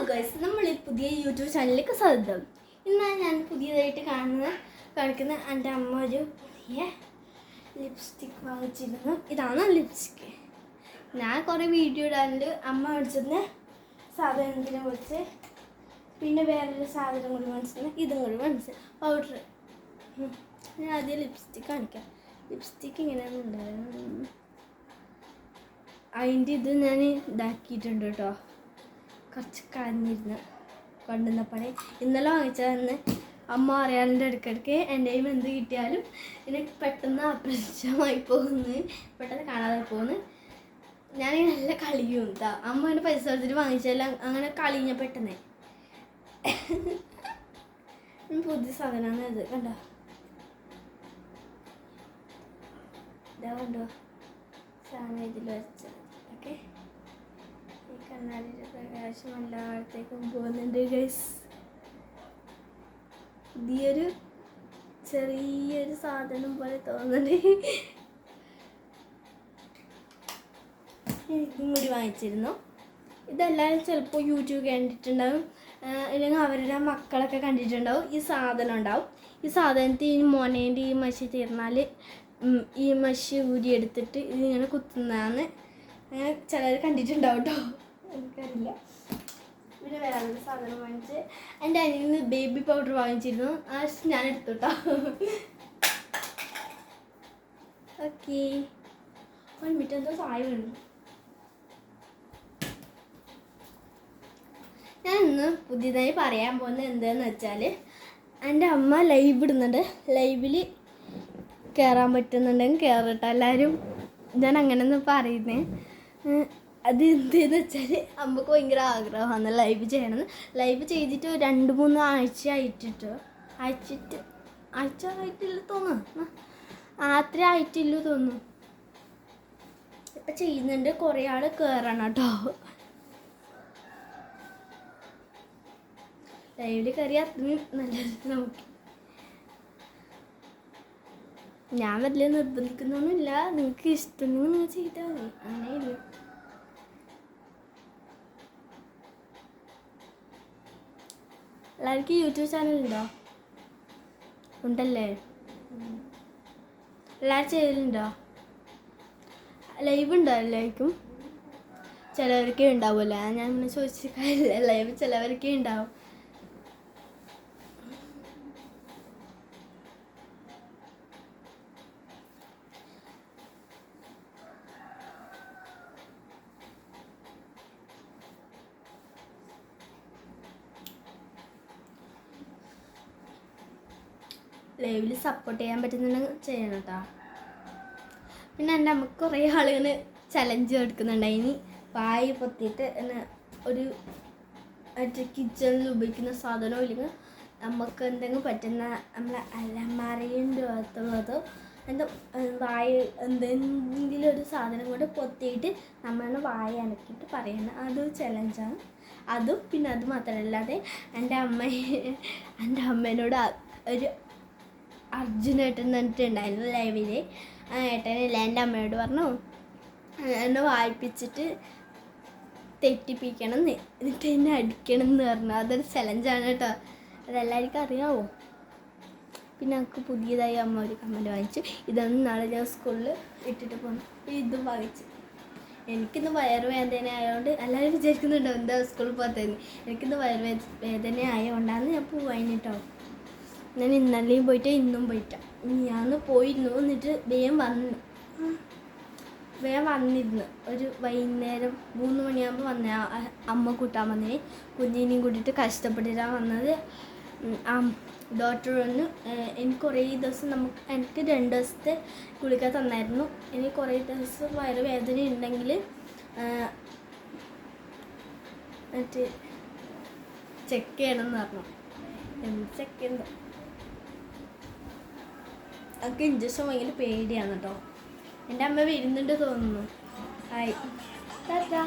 Guys, നമ്മൾ ഈ പുതിയ യൂട്യൂബ് ചാനലിലേക്ക് സ്വാഗതം. ഇന്നാണ് ഞാൻ പുതിയതായിട്ട് കാണിക്കുന്ന എൻ്റെ അമ്മ ഒരു പുതിയ ലിപ്സ്റ്റിക് വാങ്ങിച്ചിരുന്നു. ഇതാണ് ലിപ്സ്റ്റിക്ക്. ഞാൻ കുറേ വീഡിയോ ഇടാറുണ്ട്. അമ്മ മേടിച്ചിരുന്ന സാധനത്തിനെ കുറിച്ച്, പിന്നെ വേറൊരു സാധനം കൂടി മേടിച്ചിരുന്നു, ഇതും കൂടി മേടിച്ചു പൗഡർ. ഞാൻ ആദ്യം ലിപ്സ്റ്റിക്ക് കാണിക്കാം. ലിപ്സ്റ്റിക്ക് ഇങ്ങനെയാണ് ഉണ്ടായിരുന്നു. അതിൻ്റെ ഇത് ഞാൻ ഇതാക്കിയിട്ടുണ്ട് കേട്ടോ. കുറച്ച് കളഞ്ഞിരുന്ന് കൊണ്ടുവന്നപ്പോഴേ ഇന്നലെ വാങ്ങിച്ചതെന്ന് അമ്മ അറിയാണ്ട് ഇടയ്ക്കിടയ്ക്ക് എൻ്റെ കയ്യിൽ എന്ത് കിട്ടിയാലും എനിക്ക് പെട്ടെന്ന് അപ്രത്യക്ഷമായി പോകുന്നു, പെട്ടെന്ന് കാണാതെ പോകുന്നു. ഞാനിങ്ങനെ നല്ല കളിയും കേട്ടോ. അമ്മ എൻ്റെ പൈസ കൊടുത്തിട്ട് വാങ്ങിച്ചെല്ലാം അങ്ങനെ കളിഞ്ഞ പെട്ടെന്ന്. പുതിയ സാധനമാണ് ഇത്, കണ്ടോ? ഇതാ കണ്ടോ സാധനം ഇതിൽ വെച്ചത്. ഓക്കെ, ഈ കണ്ണാടിയുടെ പ്രകാശം എല്ലായിടത്തേക്കും പോകുന്നുണ്ട് ഗൈസ്. പുതിയൊരു ചെറിയൊരു സാധനം പോലെ തോന്നുന്നുണ്ട്. ഇതും കൂടി വാങ്ങിച്ചിരുന്നു. ഇതെല്ലാവരും ചിലപ്പോൾ യൂട്യൂബ് കണ്ടിട്ടുണ്ടാവും, അല്ലെങ്കിൽ അവരുടെ മക്കളൊക്കെ കണ്ടിട്ടുണ്ടാവും. ഈ സാധനം ഉണ്ടാവും. ഈ സാധനത്തിൽ ഈ മോനേൻ്റെ ഈ മഷി തീർന്നാൽ ഈ മഷി ഊരി എടുത്തിട്ട് ഇതിങ്ങനെ കുത്തുന്നതാണ്. അങ്ങനെ ചിലർ കണ്ടിട്ടുണ്ടാവും കേട്ടോ, എനിക്കറിയില്ല. പിന്നെ വേറെ സാധനം വാങ്ങിച്ച് എൻ്റെ അനിയന് ബേബി പൗഡർ വാങ്ങിച്ചിരുന്നു. ആ ഞാൻ എടുത്തു കേട്ടോ. ഓക്കെ, ഒരു മിനിറ്റ്, എന്തോ സായ വേണം. ഞാൻ ഇന്ന് പുതിയതായി പറയാൻ പോകുന്നത് എന്താണെന്ന് വെച്ചാൽ, എൻ്റെ അമ്മ ലൈവ് ഇടുന്നുണ്ട്. ലൈവിൽ കയറാൻ പറ്റുന്നുണ്ടെങ്കിൽ കയറട്ടെ എല്ലാവരും. ഞാൻ അങ്ങനെയൊന്നും പറയുന്നേ. അത് എന്തെന്ന് വെച്ചാൽ അമ്മക്ക് ഭയങ്കര ആഗ്രഹമാണ് ലൈവ് ചെയ്യണമെന്ന്. ലൈവ് ചെയ്തിട്ട് 2-3 ആഴ്ച ആയിട്ടില്ല തോന്നുന്നു. അത്ര ആയിട്ടില്ല തോന്നുന്നു. ഇപ്പം ചെയ്യുന്നുണ്ട്. കുറേ ആൾ കയറണം കേട്ടോ. ലൈവിൽ കയറിയാൽ അത്രയും നല്ലത് നമുക്ക്. ഞാൻ വലിയ നിർബന്ധിക്കുന്നൊന്നുമില്ല, നിങ്ങൾക്ക് ഇഷ്ടമെങ്കിൽ നിങ്ങൾ ചെയ്താൽ മതി, അങ്ങനെയില്ല. എല്ലാവർക്കും യൂട്യൂബ് ചാനലുണ്ടോ? ഉണ്ടല്ലേ? എല്ലാവരും ചെയ്യലുണ്ടോ? ലൈവ് ഉണ്ടോ എല്ലാവർക്കും? ചിലവർക്കേ ഉണ്ടാവുമല്ലോ. ഞാൻ ഇങ്ങനെ ചോദിച്ചിട്ടില്ല. ലൈവ് ചിലവർക്കേ ഉണ്ടാവും. ലൈവിൽ സപ്പോർട്ട് ചെയ്യാൻ പറ്റുന്നുണ്ടെങ്കിൽ ചെയ്യണം കേട്ടോ. പിന്നെ എൻ്റെ നമുക്ക് കുറേ ആളുകൾ ചലഞ്ച് എടുക്കുന്നുണ്ടായിനി. വായി പൊത്തിയിട്ട് എന്നെ ഒരു കിച്ചണിൽ ഉപയോഗിക്കുന്ന സാധനമോ ഇല്ലെങ്കിൽ നമുക്ക് എന്തെങ്കിലും പറ്റുന്ന നമ്മളെ അലമാരയുടെ അകത്തുള്ളതോ എന്താ വായ എന്തെങ്കിലും ഒരു സാധനം കൊണ്ട് പൊത്തിയിട്ട് നമ്മളെ വായ അനക്കിയിട്ട് പറയണം. അത് ചലഞ്ചാണ്. അതും പിന്നെ അത് മാത്രമല്ലാതെ എൻ്റെ അമ്മേനോട് ഒരു അർജുനേട്ടൻ എന്നിട്ടുണ്ടായിരുന്നു ലൈവിൽ. ആ ഏട്ടനില്ല, എൻ്റെ അമ്മയോട് പറഞ്ഞു എന്നെ വായിപ്പിച്ചിട്ട് തെറ്റിപ്പിക്കണം എന്നിട്ട് എന്നെ അടിക്കണം എന്ന് പറഞ്ഞു. അതൊരു ചലഞ്ചാണ് കേട്ടോ. അതെല്ലാവർക്കും അറിയാമോ? പിന്നെ നമുക്ക് പുതിയതായി അമ്മ ഒരു കമ്മല് വാങ്ങിച്ചു. ഇതൊന്നും നാളെ ഞാൻ സ്കൂളിൽ ഇട്ടിട്ട് പോകണം. ഇതും വാങ്ങിച്ചു. എനിക്കിന്ന് വയറുവേദന ആയതുകൊണ്ട് എല്ലാവരും വിചാരിക്കുന്നുണ്ടോ എന്താ സ്കൂളിൽ പോകാത്തതെന്ന്. എനിക്കിന്ന് വയറുവേദന ആയതുകൊണ്ടാണ് ഞാൻ പോവാൻ കേട്ടോ. ഞാൻ ഇന്നലെയും പോയിട്ട് ഇന്നും പോയിട്ട. ഞാൻ പോയിരുന്നു, എന്നിട്ട് വേഗം വന്നിരുന്നു. ഒരു വൈകുന്നേരം 3 മണിയാകുമ്പോൾ വന്ന അമ്മ കൂട്ടാൻ വന്നേ. കുഞ്ഞിനെയും കൂട്ടിയിട്ട് കഷ്ടപ്പെട്ടിട്ടാണ് വന്നത്. ഡോക്ടർ വന്നു. എനിക്ക് കുറേ ദിവസം എനിക്ക് 2 ദിവസത്തെ ഗുളിക തന്നായിരുന്നു. എനിക്ക് കുറേ ദിവസം വയറുവേദന ഉണ്ടെങ്കിൽ മറ്റേ ചെക്ക് ചെയ്യണമെന്ന് പറഞ്ഞു. എന്ത് ചെക്ക് ചെയ്യുന്നു? എനിക്ക് ഇഞ്ചക്ഷൻ ഭയങ്കര പേടിയാണ് കേട്ടോ. എൻ്റെ അമ്മ വരുന്നുണ്ട് തോന്നുന്നു. ആയി ടാറ്റാ.